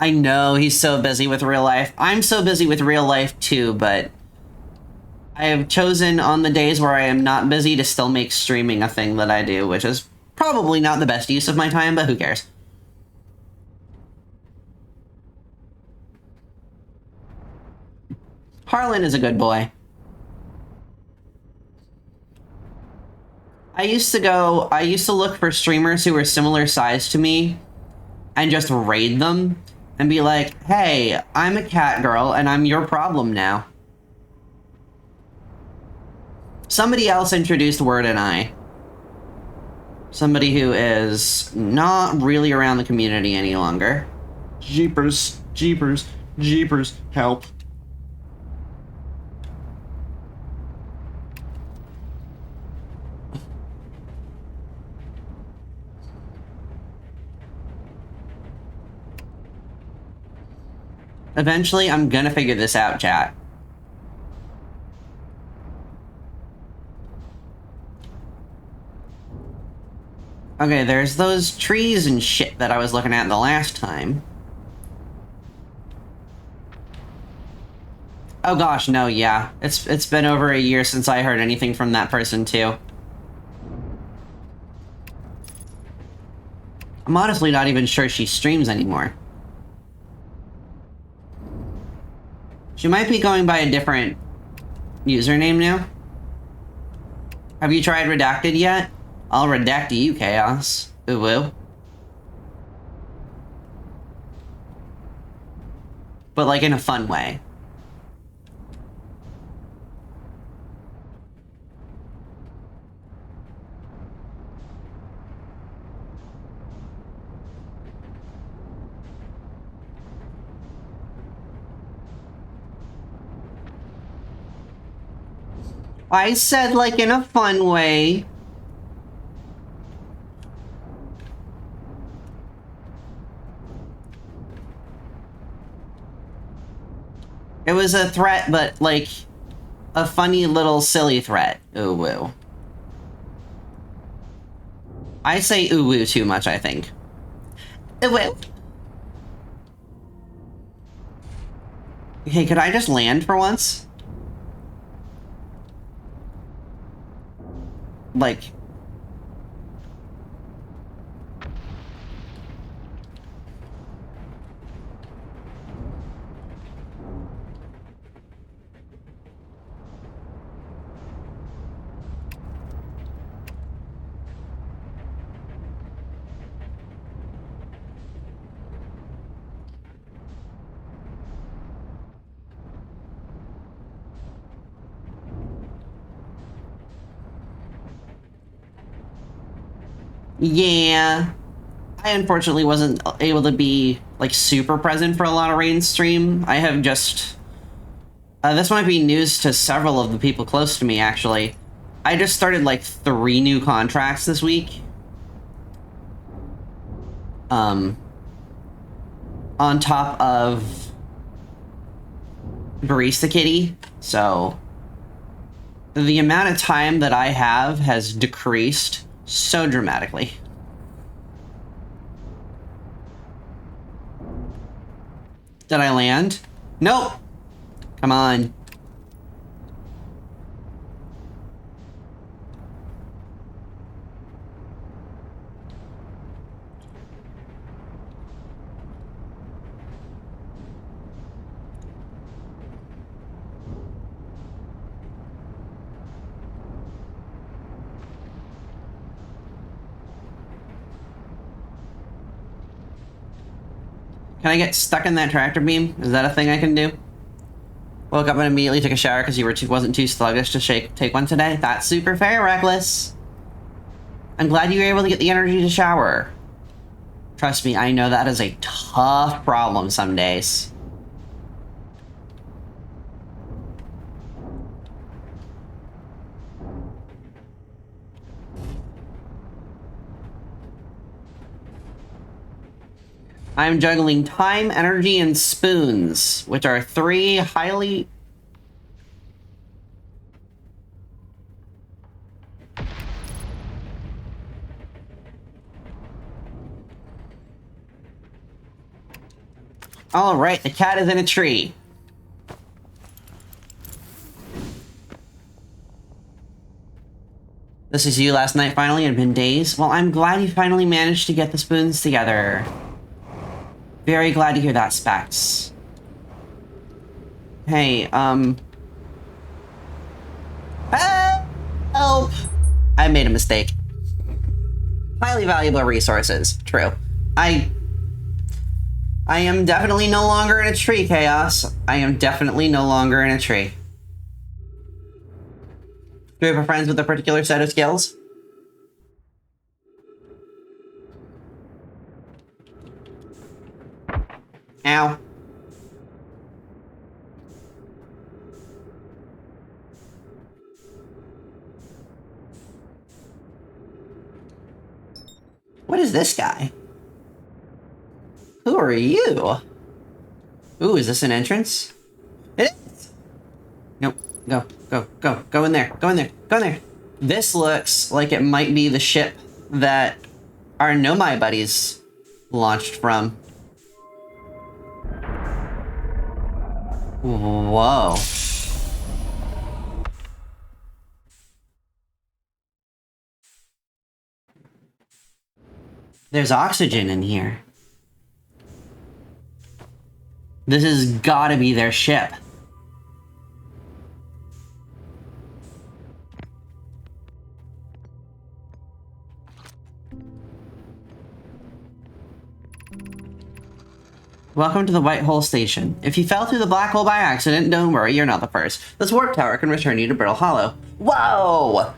I know he's so busy with real life. I'm so busy with real life too, but I have chosen on the days where I am not busy to still make streaming a thing that I do, which is probably not the best use of my time, but who cares? Harlan is a good boy. I used to look for streamers who were similar size to me and just raid them and be like, hey, I'm a cat girl and I'm your problem now. Somebody else introduced Word and I. Somebody who is not really around the community any longer. Jeepers, jeepers, jeepers, help. Eventually, I'm gonna figure this out, chat. Okay, there's those trees and shit that I was looking at the last time. Oh gosh, no, yeah. It's been over a year since I heard anything from that person, too. I'm honestly not even sure she streams anymore. She might be going by a different username now. Have you tried Redacted yet? I'll redact you, Chaos. Ooh woo. But like in a fun way. I said like in a fun way. It was a threat, but like a funny little silly threat. Ooh woo. I say ooh woo too much, I think. Ooh woo. Hey, could I just land for once? Like... Yeah. I unfortunately wasn't able to be, like, super present for a lot of Rain's stream. I have just... this might be news to several of the people close to me, actually. I just started, like, 3 new contracts this week. On top of Barista Kitty, so... the amount of time that I have has decreased so dramatically. Did I land? Nope. Come on. Can I get stuck in that tractor beam? Is that a thing I can do? Woke up and immediately took a shower because you wasn't too sluggish to take one today? That's super fair, Reckless. I'm glad you were able to get the energy to shower. Trust me, I know that is a tough problem some days. I'm juggling time, energy, and spoons, which are 3 highly... Alright, the cat is in a tree. This is you last night finally. It had been days. Well, I'm glad you finally managed to get the spoons together. Very glad to hear that, Specs. Hey, help! I made a mistake. Highly valuable resources. True. I am definitely no longer in a tree, Chaos. I am definitely no longer in a tree. Group of friends with a particular set of skills? Ow. What is this guy? Who are you? Ooh, is this an entrance? It is! Nope. Go in there. Go in there. Go in there. This looks like it might be the ship that our Nomai buddies launched from. Whoa. There's oxygen in here. This has gotta be their ship. Welcome to the White Hole Station. If you fell through the black hole by accident, don't worry, you're not the first. This warp tower can return you to Brittle Hollow. Whoa!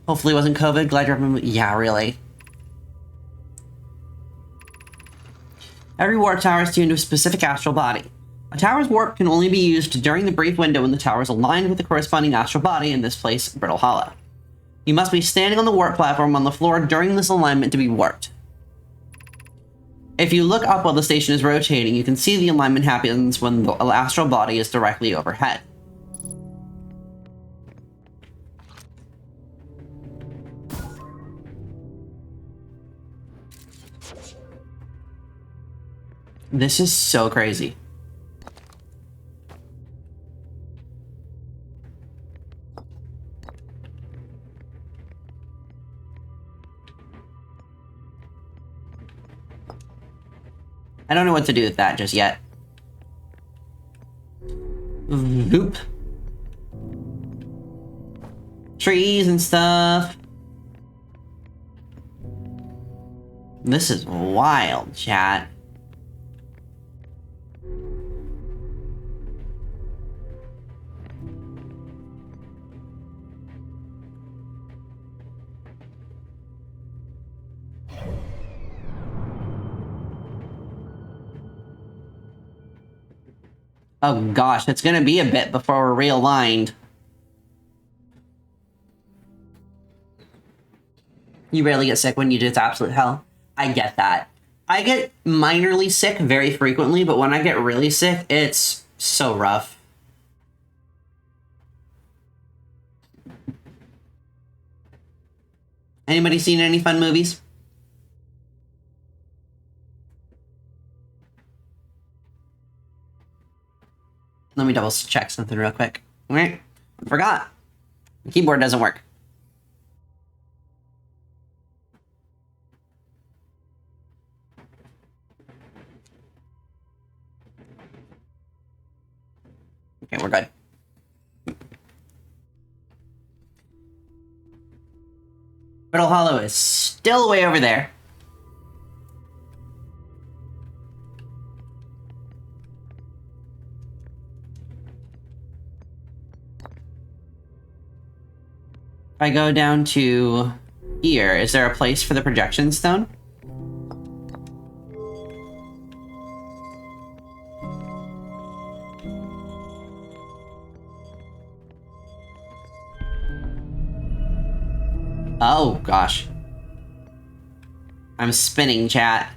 Hopefully it wasn't COVID. Glad you're up. Yeah, really. Every warp tower is tuned to a specific astral body. A tower's warp can only be used during the brief window when the tower is aligned with the corresponding astral body, in this place, Brittle Hollow. You must be standing on the warp platform on the floor during this alignment to be warped. If you look up while the station is rotating, you can see the alignment happens when the astral body is directly overhead. This is so crazy. I don't know what to do with that just yet. Oop. Trees and stuff. This is wild, chat. Oh gosh, it's gonna be a bit before we're realigned. You rarely get sick when you do it's absolute hell. I get that. I get minorly sick very frequently, but when I get really sick, it's so rough. Anybody seen any fun movies? Let me double check something real quick. Alright, forgot. The keyboard doesn't work. Okay, we're good. Brittle Hollow is still way over there. If I go down to here, is there a place for the projection stone? Oh, gosh. I'm spinning, chat.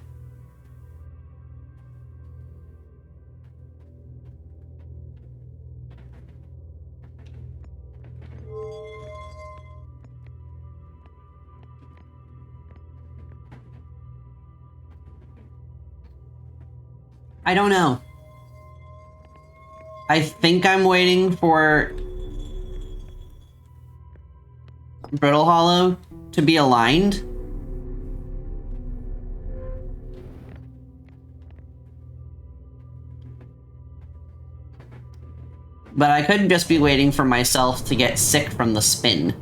I don't know. I think I'm waiting for Brittle Hollow to be aligned. But I could just be waiting for myself to get sick from the spin.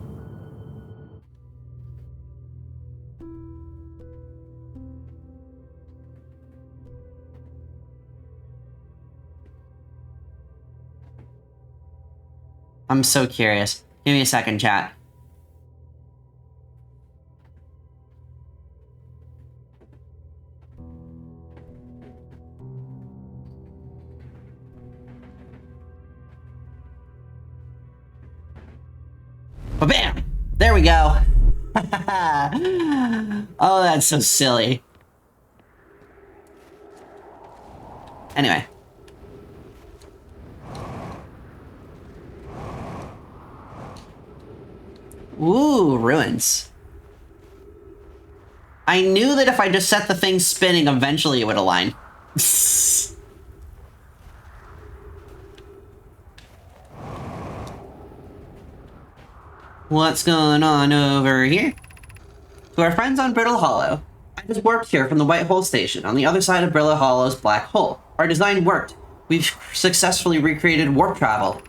I'm so curious. Give me a second, chat. Ba-bam! There we go. Oh, that's so silly. Anyway. Ooh, ruins. I knew that if I just set the thing spinning, eventually it would align. What's going on over here? To our friends on Brittle Hollow, I just warped here from the White Hole Station on the other side of Brittle Hollow's black hole. Our design worked. We've successfully recreated warp travel.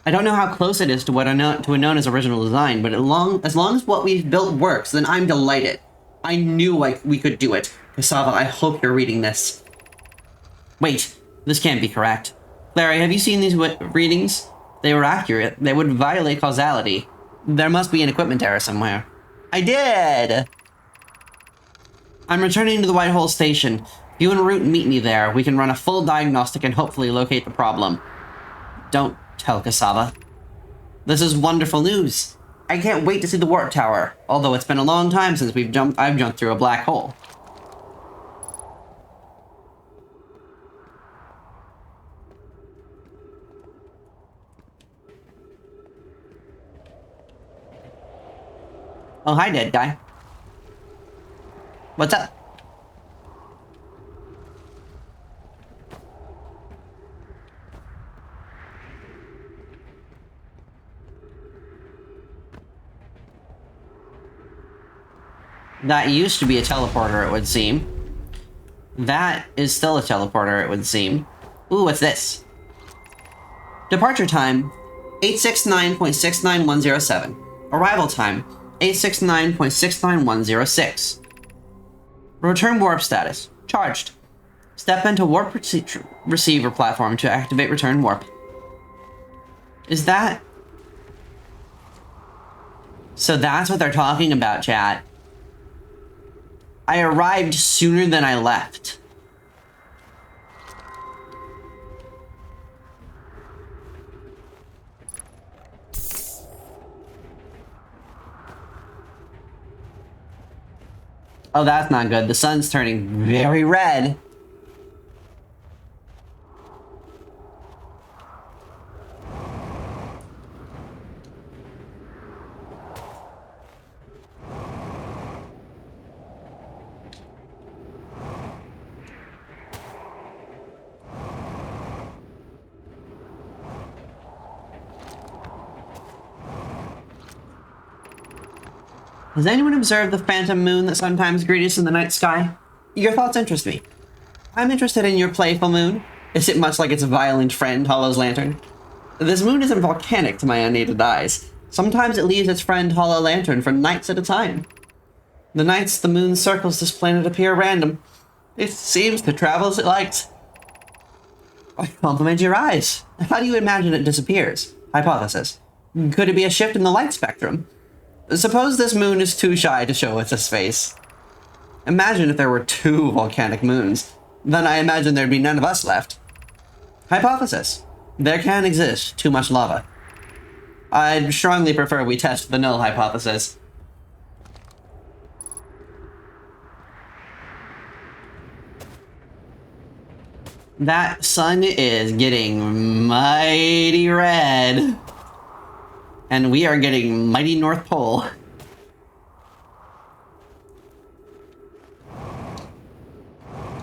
I don't know how close it is to what Anona's original design, but as long as what we've built works, then I'm delighted. I knew we could do it. Cassava, I hope you're reading this. Wait, this can't be correct. Larry, have you seen these readings? They were accurate. They would violate causality. There must be an equipment error somewhere. I did! I'm returning to the White Hole Station. If you and Root meet me there, we can run a full diagnostic and hopefully locate the problem. Don't tell Cassava. This is wonderful news. I can't wait to see the warp tower, although it's been a long time since I've jumped through a black hole. Oh, hi, dead guy. What's up? That used to be a teleporter, it would seem. That is still a teleporter, it would seem. Ooh, what's this? Departure time, 869.69107. Arrival time, 869.69106. Return warp status, charged. Step into warp receiver platform to activate return warp. Is that... So that's what they're talking about, chat. I arrived sooner than I left. Oh, that's not good. The sun's turning very red. Has anyone observed the phantom moon that sometimes greets us in the night sky? Your thoughts interest me. I'm interested in your playful moon. Is it much like its violent friend, Hollow's Lantern? This moon isn't volcanic to my unaided eyes. Sometimes it leaves its friend Hollow Lantern for nights at a time. The nights the moon circles this planet appear random. It seems to travel as it likes. I compliment your eyes. How do you imagine it disappears? Hypothesis. Could it be a shift in the light spectrum? Suppose this moon is too shy to show us its face. Imagine if there were 2 volcanic moons. Then I imagine there'd be none of us left. Hypothesis. There can exist too much lava. I'd strongly prefer we test the null hypothesis. That sun is getting mighty red. And we are getting mighty North Pole.